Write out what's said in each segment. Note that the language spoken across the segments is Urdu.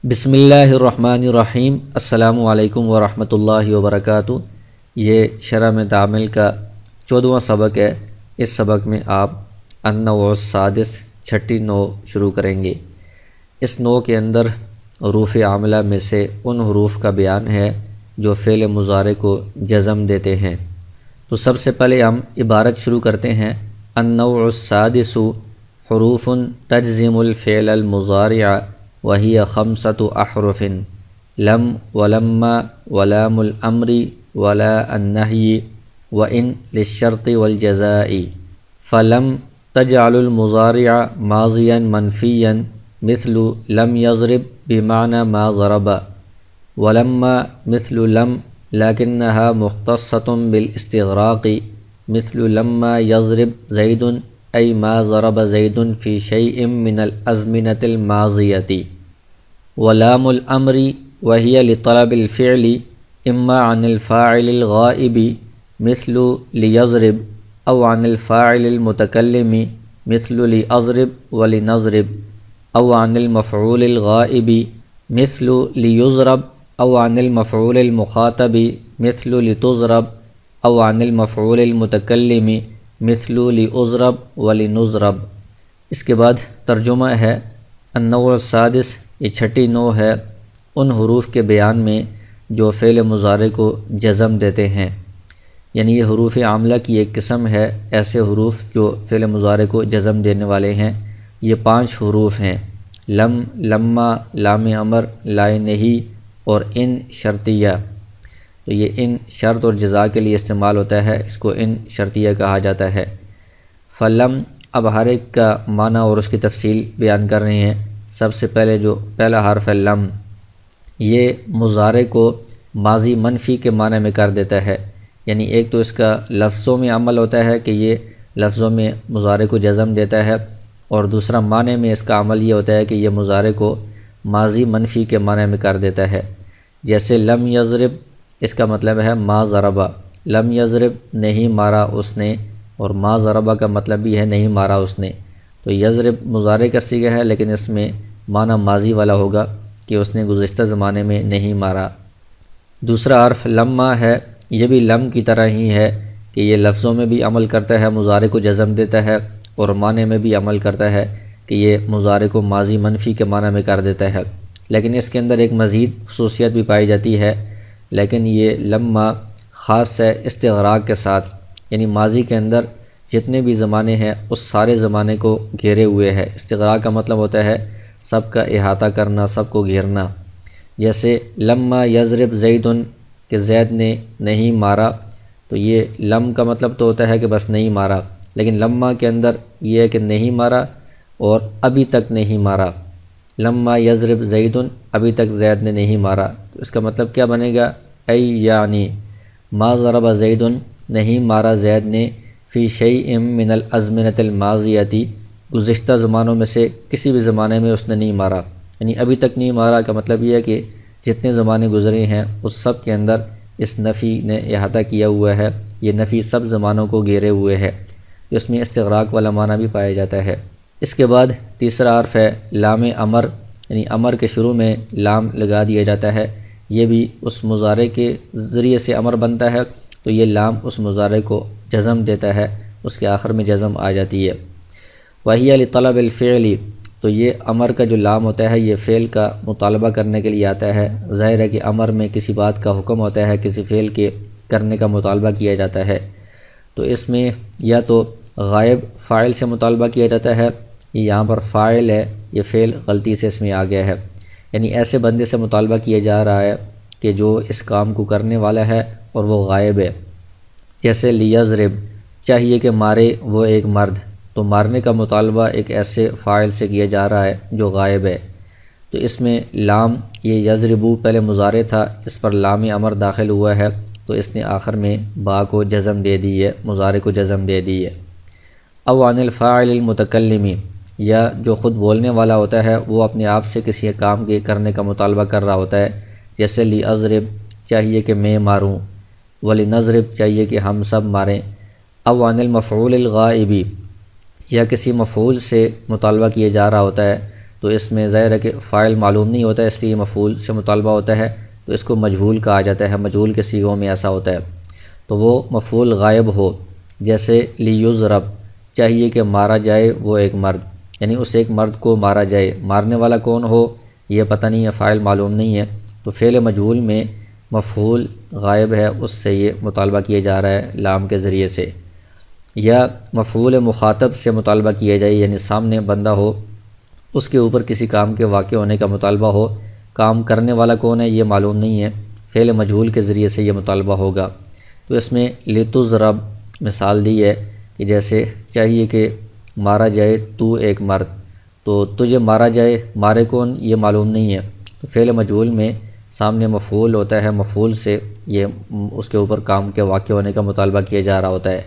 بسم اللہ الرحمن الرحیم۔ السلام علیکم ورحمۃ اللہ وبرکاتہ۔ یہ شرح میں تعامل کا 14واں سبق ہے۔ اس سبق میں آپ النوع السادس چھٹی نوع شروع کریں گے۔ اس نوع کے اندر حروف عاملہ میں سے ان حروف کا بیان ہے جو فعل مضارع کو جزم دیتے ہیں۔ تو سب سے پہلے ہم عبارت شروع کرتے ہیں۔ النوع السادس حروف تجزم الفعل المضارع وهي 5 أحرف لم ولما ولام الأمر ولا النهي وإن للشرط والجزاء، فلم تجعل المضارع ماضيا منفيا مثل لم يضرب بمعنى ما ضرب، ولما مثل لم لكنها مختصة بالاستغراق مثل لما يضرب زيد أي ما ضرب زيد في شيء من الأزمنة الماضية، ولام الأمر وهي لطلب الفعل إما عن الفاعل الغائب مثل ليضرب أو عن الفاعل المتكلم مثل لأضرب ولنضرب، أو عن المفعول الغائب مثل ليضرب أو عن المفعول المخاطب مثل لتضرب أو عن المفعول المتكلم مثل لأضرب ولنضرب۔ اس کے بعد ترجمہ ہے۔ النوع السادس یہ چھٹی نوع ہے ان حروف کے بیان میں جو فعل مضارع کو جزم دیتے ہیں، یعنی یہ حروف عاملہ کی ایک قسم ہے۔ ایسے حروف جو فعل مضارع کو جزم دینے والے ہیں، یہ 5 حروف ہیں: لم، لما، لام امر، لائے نہیں اور ان شرطیہ۔ تو یہ ان شرط اور جزا کے لیے استعمال ہوتا ہے، اس کو ان شرطیہ کہا جاتا ہے۔ فلم، اب ہر ایک کا معنی اور اس کی تفصیل بیان کر رہے ہیں۔ سب سے پہلے جو پہلا حرف ہے لم، یہ مضارع کو ماضی منفی کے معنی میں کر دیتا ہے، یعنی ایک تو اس کا لفظوں میں عمل ہوتا ہے کہ یہ لفظوں میں مضارع کو جزم دیتا ہے، اور دوسرا معنی میں اس کا عمل یہ ہوتا ہے کہ یہ مضارع کو ماضی منفی کے معنی میں کر دیتا ہے۔ جیسے لم یضرب، اس کا مطلب ہے ما ضربہ، لم یضرب نہیں مارا اس نے، اور ما ضربہ کا مطلب بھی ہے نہیں مارا اس نے۔ تو یضرب مضارع کا صیغہ ہے، لیکن اس میں معنی ماضی والا ہوگا کہ اس نے گزشتہ زمانے میں نہیں مارا۔ دوسرا حرف لما ہے، یہ بھی لم کی طرح ہی ہے کہ یہ لفظوں میں بھی عمل کرتا ہے، مضارع کو جزم دیتا ہے، اور معنی میں بھی عمل کرتا ہے کہ یہ مضارع کو ماضی منفی کے معنی میں کر دیتا ہے۔ لیکن اس کے اندر ایک مزید خصوصیت بھی پائی جاتی ہے، لیکن یہ لما خاص ہے استغراق کے ساتھ، یعنی ماضی کے اندر جتنے بھی زمانے ہیں اس سارے زمانے کو گھیرے ہوئے ہے۔ استغراق کا مطلب ہوتا ہے سب کا احاطہ کرنا، سب کو گھیرنا۔ جیسے لما یضرب زیدن کہ زید نے نہیں مارا، تو یہ لم کا مطلب تو ہوتا ہے کہ بس نہیں مارا، لیکن لما کے اندر یہ ہے کہ نہیں مارا اور ابھی تک نہیں مارا۔ لما یضرب زیدن، ابھی تک زید نے نہیں مارا، تو اس کا مطلب کیا بنے گا؟ ای یعنی ما ضرب زیدن، نہیں مارا زید نے، فی شیء من الازمنۃ الماضیۃ، گزشتہ زمانوں میں سے کسی بھی زمانے میں اس نے نہیں مارا، یعنی ابھی تک نہیں مارا کا مطلب یہ ہے کہ جتنے زمانے گزرے ہیں اس سب کے اندر اس نفی نے احاطہ کیا ہوا ہے، یہ نفی سب زمانوں کو گھیرے ہوئے ہے۔ اس میں استغراق والا معنی بھی پایا جاتا ہے۔ اس کے بعد تیسرا حرف ہے لام امر، یعنی امر کے شروع میں لام لگا دیا جاتا ہے، یہ بھی اس مضارع کے ذریعے سے امر بنتا ہے، تو یہ لام اس مضارع کو جزم دیتا ہے، اس کے آخر میں جزم آ جاتی ہے۔ وہی لطلب الفعل، تو یہ امر کا جو لام ہوتا ہے یہ فعل کا مطالبہ کرنے کے لیے آتا ہے۔ ظاہر ہے کہ امر میں کسی بات کا حکم ہوتا ہے، کسی فعل کے کرنے کا مطالبہ کیا جاتا ہے، تو اس میں یا تو غائب فاعل سے مطالبہ کیا جاتا ہے، یہاں پر فاعل ہے، یہ فعل غلطی سے اس میں آ گیا ہے، یعنی ایسے بندے سے مطالبہ کیا جا رہا ہے کہ جو اس کام کو کرنے والا ہے اور وہ غائب ہے۔ جیسے لیضرب، چاہیے کہ مارے وہ ایک مرد، تو مارنے کا مطالبہ ایک ایسے فاعل سے کیا جا رہا ہے جو غائب ہے، تو اس میں لام، یہ یضربو پہلے مضارع تھا، اس پر لام امر داخل ہوا ہے، تو اس نے آخر میں با کو جزم دے دی ہے، مضارع کو جزم دے دی ہے۔ او عن الفاعل المتکلم، یا جو خود بولنے والا ہوتا ہے وہ اپنے آپ سے کسی کام کے کرنے کا مطالبہ کر رہا ہوتا ہے، جیسے لیضرب، چاہیے کہ میں ماروں، ولنضرب، چاہیے کہ ہم سب ماریں۔ او عن المفعول الغائب، یا کسی مفعول سے مطالبہ کیا جا رہا ہوتا ہے، تو اس میں ظاہر ہے کہ فاعل معلوم نہیں ہوتا ہے، اس لیے مفعول سے مطالبہ ہوتا ہے، تو اس کو مجہول کہا جاتا ہے۔ مجہول کے صیغوں میں ایسا ہوتا ہے تو وہ مفعول غائب ہو، جیسے لیضرب، چاہیے کہ مارا جائے وہ ایک مرد، یعنی اس ایک مرد کو مارا جائے، مارنے والا کون ہو یہ پتہ نہیں ہے، فاعل معلوم نہیں ہے، تو فعل مجہول میں مفعول غائب ہے، اس سے یہ مطالبہ کیا جا رہا ہے لام کے ذریعے سے۔ یا مفعول مخاطب سے مطالبہ کیا جائے، یعنی سامنے بندہ ہو، اس کے اوپر کسی کام کے واقع ہونے کا مطالبہ ہو، کام کرنے والا کون ہے یہ معلوم نہیں ہے، فعل مجہول کے ذریعے سے یہ مطالبہ ہوگا۔ تو اس میں لتضرب مثال دی ہے کہ جیسے چاہیے کہ مارا جائے تو ایک مرد، تو تجھے مارا جائے، مارے کون یہ معلوم نہیں ہے، تو فعل مجہول میں سامنے مفعول ہوتا ہے، مفعول سے یہ اس کے اوپر کام کے واقع ہونے کا مطالبہ کیا جا رہا ہوتا ہے۔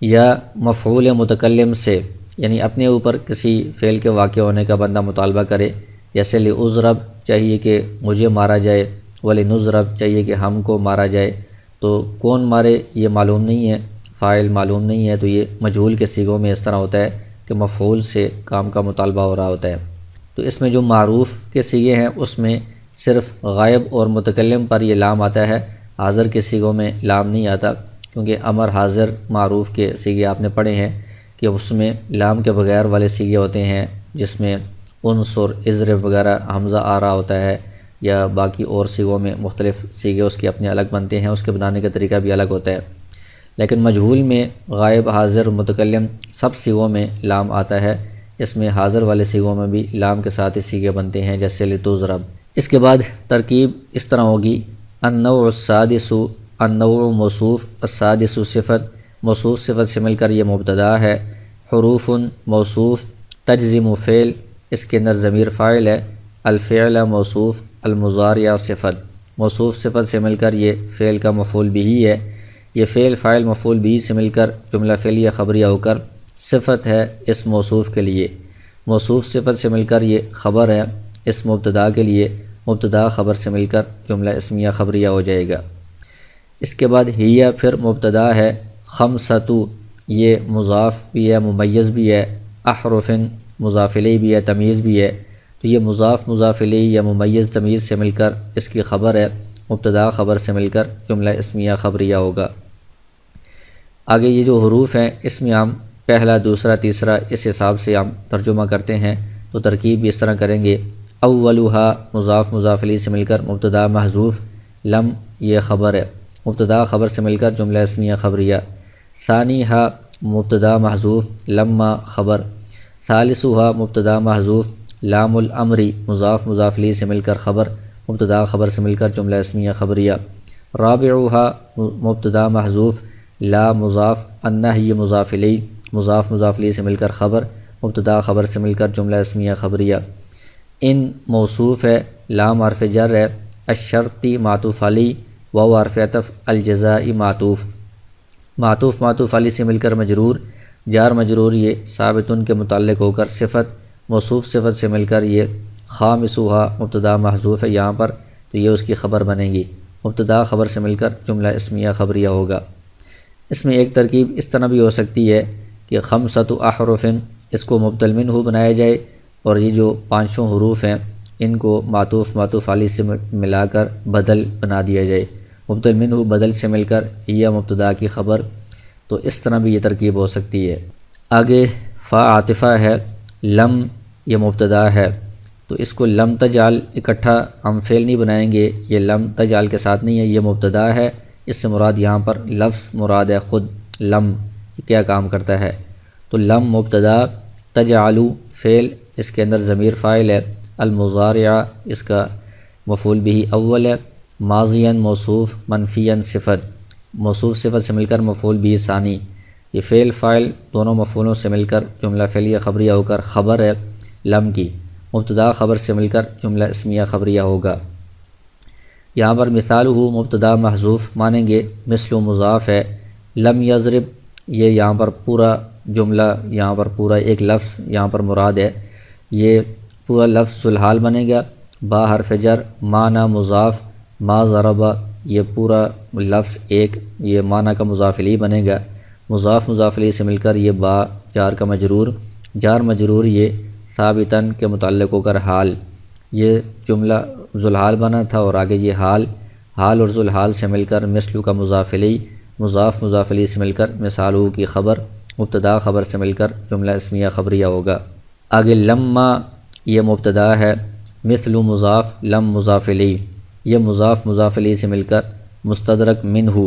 یا مفعول متکلم سے، یعنی اپنے اوپر کسی فعل کے واقع ہونے کا بندہ مطالبہ کرے، جیسے لعذرب چاہیے کہ مجھے مارا جائے، ولنضرب چاہیے کہ ہم کو مارا جائے، تو کون مارے یہ معلوم نہیں ہے، فاعل معلوم نہیں ہے، تو یہ مجہول کے صیغوں میں اس طرح ہوتا ہے کہ مفعول سے کام کا مطالبہ ہو رہا ہوتا ہے۔ تو اس میں جو معروف کے صیغے ہیں اس میں صرف غائب اور متکلم پر یہ لام آتا ہے، حاضر کے صیغوں میں لام نہیں آتا، کیونکہ امر حاضر معروف کے صیغے آپ نے پڑھے ہیں کہ اس میں لام کے بغیر والے صیغے ہوتے ہیں، جس میں انصر، اضرب وغیرہ حمزہ آ رہا ہوتا ہے، یا باقی اور صیغوں میں مختلف صیغے اس کے اپنے الگ بنتے ہیں، اس کے بنانے کا طریقہ بھی الگ ہوتا ہے۔ لیکن مجہول میں غائب، حاضر، متکلم سب صیغوں میں لام آتا ہے، اس میں حاضر والے صیغوں میں بھی لام کے ساتھ ہی صیغے بنتے ہیں، جیسے لتضرب۔ اس کے بعد ترکیب اس طرح ہوگی: النوع السادس، النوع موصوف، السادس صفت، موصوف صفت سے مل کر یہ مبتدا ہے، حروف موصوف، تجزم فعل، اس کے اندر ضمیر فاعل ہے، الفعل موصوف، المضارع صفت، موصوف صفت سے مل کر یہ فعل کا مفعول بھی ہے، یہ فعل فاعل مفعول بھی سے مل کر جملہ فعلیہ خبریہ ہو کر صفت ہے اس موصوف کے لیے، موصوف صفت سے مل کر یہ خبر ہے اس مبتدا کے لیے، مبتدا خبر سے مل کر جملہ اسمیہ خبریہ ہو جائے گا۔ اس کے بعد ہیہ پھر مبتدا ہے، خمسۃ یہ مضاف بھی ہے، ممیز بھی ہے، احرف مضاف الیہ بھی ہے، تمیز بھی ہے، تو یہ مضاف مضاف الیہ یا ممیز تمیز سے مل کر اس کی خبر ہے، مبتدا خبر سے مل کر جملہ اسمیہ خبریہ ہوگا۔ آگے یہ جو حروف ہیں اس میں ہم پہلا، دوسرا، تیسرا اس حساب سے ہم ترجمہ کرتے ہیں، تو ترکیب اس طرح کریں گے: اولھا مضاف مضاف الیہ سے مل کر مبتدا محذوف، لم یہ خبر ہے، مبتدا خبر سے مل کر جملہ اسمیہ خبریہ، ثانیھا مبتدا محذوف، لما خبر، ثالثھا مبتدا محذوف، لام الامری مضاف مضاف الیہ سے مل کر خبر، مبتدا خبر سے مل کر جملہ اسمیہ خبریہ، رابعھا مبتدا محذوف، لا مضاف، النہی مضاف الیہ مضاف مضاف الیہ سے مل کر خبر، مبتدا خبر سے مل کر جملہ اسمیہ خبریہ، ان موصوف ہے، لام حرف جر ہے، الشرطی معطوف علی، واو حرف عطف، الجزائی معطوف، معطوف معطوف علی سے مل کر مجرور، جار مجرور یہ ثابتن کے متعلق ہو کر صفت، موصوف صفت سے مل کر یہ خامسھا مبتدا محذوف ہے یہاں پر، تو یہ اس کی خبر بنے گی، مبتدا خبر سے مل کر جملہ اسمیہ خبریہ ہوگا۔ اس میں ایک ترکیب اس طرح بھی ہو سکتی ہے کہ خمسۃ احرف، اس کو مبدل منہ بنایا جائے، اور یہ جو پانچوں حروف ہیں ان کو معطوف معطوف علی سے ملا کر بدل بنا دیا جائے، مبدل منہ بدل سے مل کر یہ مبتدا کی خبر، تو اس طرح بھی یہ ترکیب ہو سکتی ہے۔ آگے فا عاطفہ ہے، لم یہ مبتدا ہے، تو اس کو لم تجعل اکٹھا ہم فعل نہیں بنائیں گے، یہ لم تجعل کے ساتھ نہیں ہے، یہ مبتدا ہے، اس سے مراد یہاں پر لفظ مراد ہے خود، لم کیا کام کرتا ہے، تو لم مبتدا، تجعلو فعل، اس کے اندر ضمیر فاعل ہے، المضارع اس کا مفعول بھی اول ہے، ماضیاً موصوف، منفیاً صفت، موصوف صفت سے مل کر مفعول بھی ثانی، یہ فعل فاعل دونوں مفعولوں سے مل کر جملہ فعلیہ خبریہ ہو کر خبر ہے لم کی، مبتدا خبر سے مل کر جملہ اسمیہ خبریہ ہوگا۔ یہاں پر مثال ہو مبتدا محذوف مانیں گے، مثل مضاف ہے، لم یضرب یہ یہاں پر پورا جملہ، یہاں پر پورا ایک لفظ یہاں پر مراد ہے، یہ پورا لفظ ذوالحال بنے گا، با حرف جر، معنی مضاف، ما ضربہ یہ پورا لفظ ایک، یہ معنی کا مضاف الیہ بنے گا، مضاف مضاف الیہ سے مل کر یہ با جار کا مجرور، جار مجرور یہ ثابتاً کے متعلق ہو کر حال، یہ جملہ ذوالحال بنا تھا اور آگے یہ حال اور ذوالحال سے مل کر مثل کا مضاف الیہ، مضاف الیہ سے مل کر مثالہ کی خبر، مبتدا خبر سے مل کر جملہ اسمیہ خبریہ ہوگا۔ آگے لما یہ مبتدا ہے، مثل مضاف، لم مضاف الیہ، یہ مضاف الیہ سے مل کر مستدرک منہ،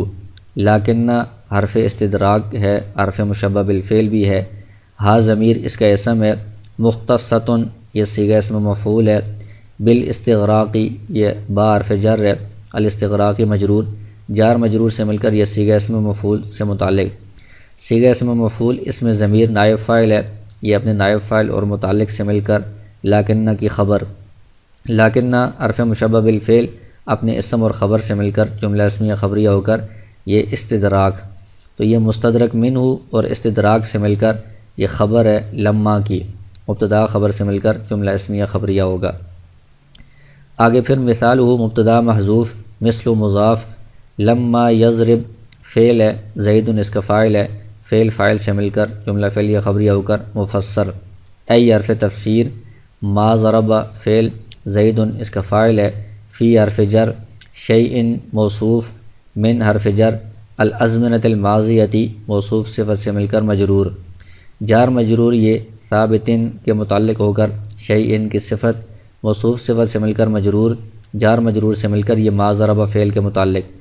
لیکن حرف استدراک ہے، حرف مشبہ بالفعل بھی ہے۔ ہا ضمیر اس کا اسم ہے، مختصۃ یہ صیغہ اسم مفعول ہے، بالاستغراقی یہ با حرف جر ہے، الاستغراقی مجرور، جار مجرور سے مل کر یہ صیغہ اسم مفعول سے متعلق۔ صیغہ اسم مفعول اس میں ضمیر نائب فاعل ہے، یہ اپنے نائب فاعل اور متعلق سے مل کر لیکنہ کی خبر، لیکنہ حرف مشبہ بالفعل اپنے اسم اور خبر سے مل کر جملہ اسمیہ خبریہ ہو کر یہ استدراک، تو یہ مستدرک منہ اور استدراک سے مل کر یہ خبر ہے لما کی، مبتدا خبر سے مل کر جملہ اسمیہ خبریہ ہوگا۔ آگے پھر مثالہ مبتدا محذوف، مثل مضاف، لما یضرب فعل ہے، زید اس کا فاعل ہے، فاعل سے مل کر جملہ فعلیہ خبریہ ہو کر مفسر، ای حرف تفسیر، ما ضرب فعل، زید اس کا فاعل ہے، فی حرف جر، شیء موصوف، من حرف جر، الازمنۃ الماضیۃ موصوف صفت سے مل کر مجرور، جار مجرور یہ ثابتن کے متعلق ہو کر شیء کی صفت، موصوف صفت سے مل کر مجرور، جار مجرور سے مل کر یہ ما ضرب فعل کے متعلق،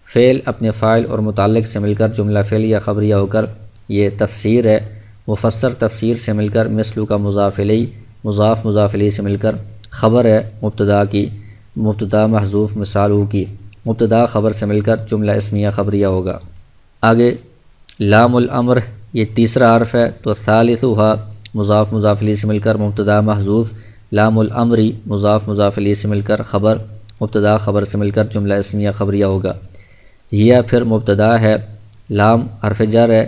فعل اپنے فاعل اور متعلق سے مل کر جملہ فعلیہ خبریہ ہو کر یہ تفسیر ہے، مفسر تفسیر سے مل کر مثل کا مضاف الیہ، مضاف الیہ سے مل کر خبر ہے مبتدا کی، مبتدا محذوف مثالہ کی، مبتدا خبر سے مل کر جملہ اسمیہ خبریہ ہوگا۔ آگے لام الامر یہ تیسرا حرف ہے، تو ثالثھا مضاف الیہ سے مل کر مبتدا محذوف، لام الامری مضاف الیہ سے مل کر خبر، مبتدا خبر سے مل کر جملہ اسمیہ خبریہ ہوگا۔ یہ پھر مبتدا ہے، لام حرف جر ہے،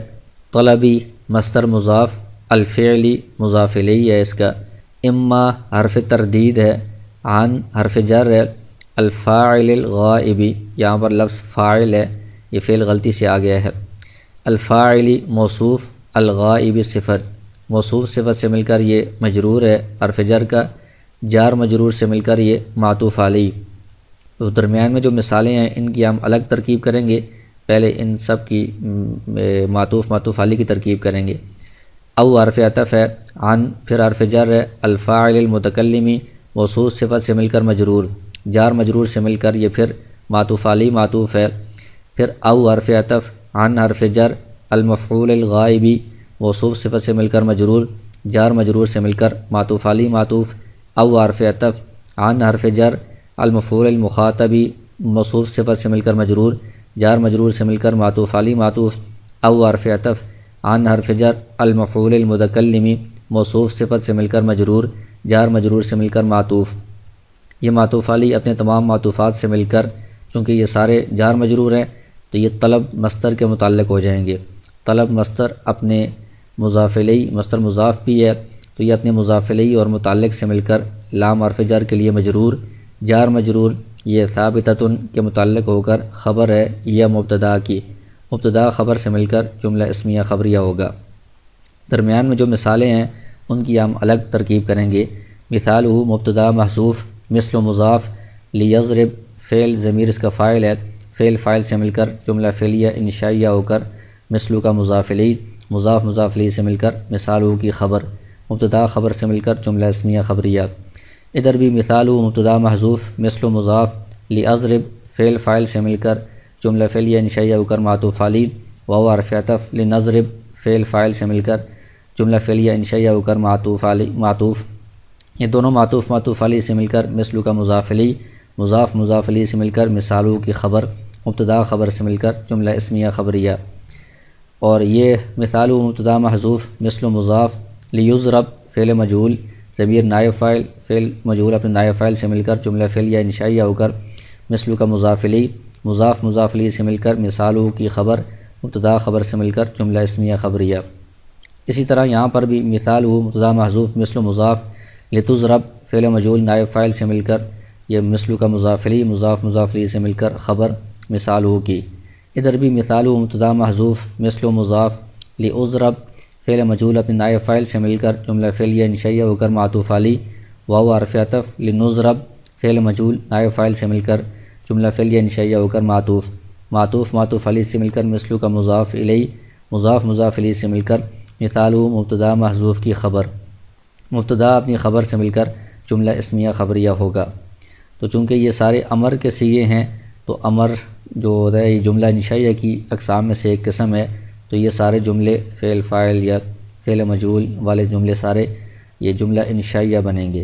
طلبی مصدر مضاف، الفعلی مضاف الیہ ہے اس کا، اما حرف تردید ہے، عن حرف جر ہے، الفاعل الغائبی یہاں پر لفظ فاعل ہے، یہ فعل غلطی سے آ گیا ہے، الفاعلی موصوف، الغائبی صفت، موصوف صفت سے مل کر یہ مجرور ہے حرف جر کا، جار مجرور سے مل کر یہ معطوف علیہ۔ تو درمیان میں جو مثالیں ہیں ان کی ہم الگ ترکیب کریں گے، پہلے ان سب کی معطوف علیہ کی ترکیب کریں گے۔ او حرف عطف ہے، عن پھر حرف جر ہے، الفاعل المتکلمی موصوف صفت سے مل کر مجرور، جار مجرور سے مل کر یہ پھر معطوف علیہ معطوف ہے، پھر او حرف عطف، عن حرف جر، المفعول الغائبی موصوف صفت سے مل کر مجرور، جار مجرور سے مل کر معطوف علیہ معطوف، او حرف عطف، عن حرف جر، المفعول المخاطبی موصوف صفت سے مل کر مجرور، جار مجرور سے مل کر معطوف علیہ معطوف، او حرف عطف، عن حرف جر، المفعول المتکلمی موصوف صفت سے مل کر مجرور، جار مجرور سے مل کر معطوف۔ یہ معطوف علیہ اپنے تمام معطوفات سے مل کر، چونکہ یہ سارے جار مجرور ہیں تو یہ طلب مصدر کے متعلق ہو جائیں گے۔ طلب مصدر اپنے مضاف الیہ، مصدر مضاف بھی ہے تو یہ اپنے مضاف الیہ اور متعلق سے مل کر لام حرف جر کے لیے مجرور، جار مجرور یہ ثابتۃ کے متعلق ہو کر خبر ہے یا مبتدا کی، مبتدا خبر سے مل کر جملہ اسمیہ خبریہ ہوگا۔ درمیان میں جو مثالیں ہیں ان کی ہم الگ ترکیب کریں گے۔ مثالہ مبتدا محذوف، مثل مضاف، لیضرب فعل ضمیر اس کا فاعل ہے، فاعل سے مل کر جملہ فعلیہ انشائیہ ہو کر مثل کا مضاف الیہ سے مل کر مثالہ کی خبر، مبتدا خبر سے مل کر جملہ اسمیہ خبریہ۔ ادھر بھی مثالہ مبتدا محذوف، مثل مضاف، لیضرب فعل سے مل کر جملہ فعلیہ انشائیہ ہو کر معطوف علیہ، واو حرف عطف، لنضرب فاعل سے مل کر جملہ فعلیہ انشائیہ ہو کر معطوف، یہ دونوں معطوف علیہ سے مل کر مثل کا مضاف علیہ سے مل کر مثالہ کی خبر، مبتدا خبر سے مل کر جملہ اسمیہ خبریہ۔ اور یہ مثالہ مبتدا محذوف، مثل مضاف، لیضرب فعل مجہول، ضمیر نائب فاعل، فعل مجہول اپنے نائب فاعل سے مل کر جملہ فعلیہ انشائیہ ہو کر مثل کا مضاف علیہ سے مل کر مثالہ کی خبر، مبتدا خبر سے مل کر جملہ اسمیہ خبریہ۔ اسی طرح یہاں پر بھی مثالہ مبتدا محذوف، مثل مضاف، لتضرب فعل مجہول نائب فاعل سے مل کر یہ مثل کا مضاف علیہ سے مل کر خبر مثالہ کی۔ ادھر بھی مثالہ مبتدا محذوف، مثل مضاف، لأضرب فعل مجهول اپنے نائب فاعل سے مل کر جملہ فعلیہ انشائیہ ہو کر معطوف علی، واو حرف عطف، لنضرب فعل مجهول نائب فاعل سے مل کر جملہ فعلیہ انشائیہ ہو کر معطوف علی سے مل کر مثلو کا مضاف الیہ، مضاف الیہ سے مل کر مثالہ مبتدا محذوف کی خبر، مبتدا اپنی خبر سے مل کر جملہ اسمیہ خبریہ ہوگا۔ تو چونکہ یہ سارے امر کے صیغے ہیں تو امر جو ہے یہ جملہ انشائیہ کی اقسام میں سے ایک قسم ہے، تو یہ سارے جملے فعل فاعل یا فعل مجهول والے جملے سارے یہ جملہ انشائیہ بنیں گے۔